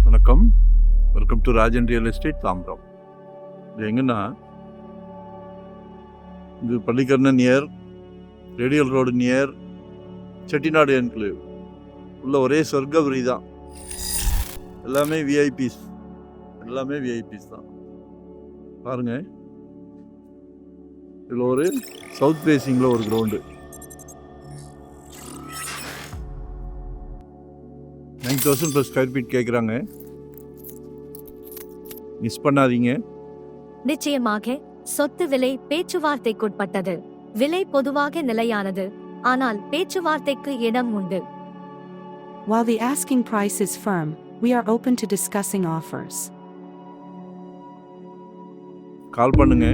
வணக்கம், welcome to Rajan real estate Tambaram. இது எங்கன்னா, இது Pallikaranai near, radial road near, Chettinad enclave உள்ள ஒரே சொர்க்கபுரி தான். எல்லாமே விஐபிஸ் தான். பாருங்க, இதில் ஒரு சவுத் ஃபேசிங்கில் ஒரு கிரவுண்டு, 9,000 + ஸ்கொயர் ஃபீட் கேட்குறாங்க. மிஸ் பண்ணாதீங்க. நிச்சயமாக சொத்து விலை பேச்சுவார்த்தைக்குட்பட்டது. விலை பொதுவாக நிலையானது, ஆனால் பேச்சுவார்த்தைக்கு இடம் உண்டு. While the asking price is firm, we are open to discussing offers. கால் பண்ணுங்க.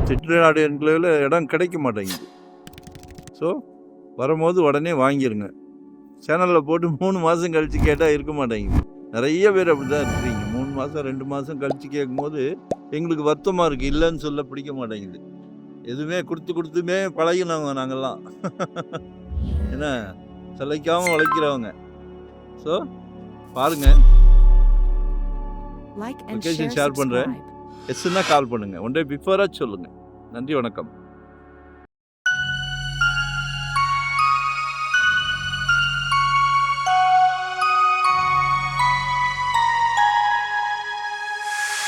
செட்டிநாடு என்க்ளேவில் இடம் கிடைக்க மாட்டேங்குது. ஸோ வரும்போது உடனே வாங்கிடுங்க. சேனலில் போட்டு 3 மாதம் கழித்து கேட்டால் இருக்க மாட்டேங்குது. நிறைய பேர் அப்படி தான் இருக்கிறீங்க. 3 மாதம் 2 மாதம் கழித்து கேட்கும்போது எங்களுக்கு வருத்தமாக இருக்குது. இல்லைன்னு சொல்ல பிடிக்க மாட்டேங்குது. எதுவுமே கொடுத்துமே பழகினவங்க நாங்கள்லாம். ஏன்னா சிலைக்காமல் உழைக்கிறவங்க. ஸோ பாருங்கள், லொக்கேஷன் ஷேர் பண்ணுறேன். எஸ்ன்னா கால் பண்ணுங்கள். ஒன் டே பிஃபோராக சொல்லுங்கள். நன்றி, வணக்கம்.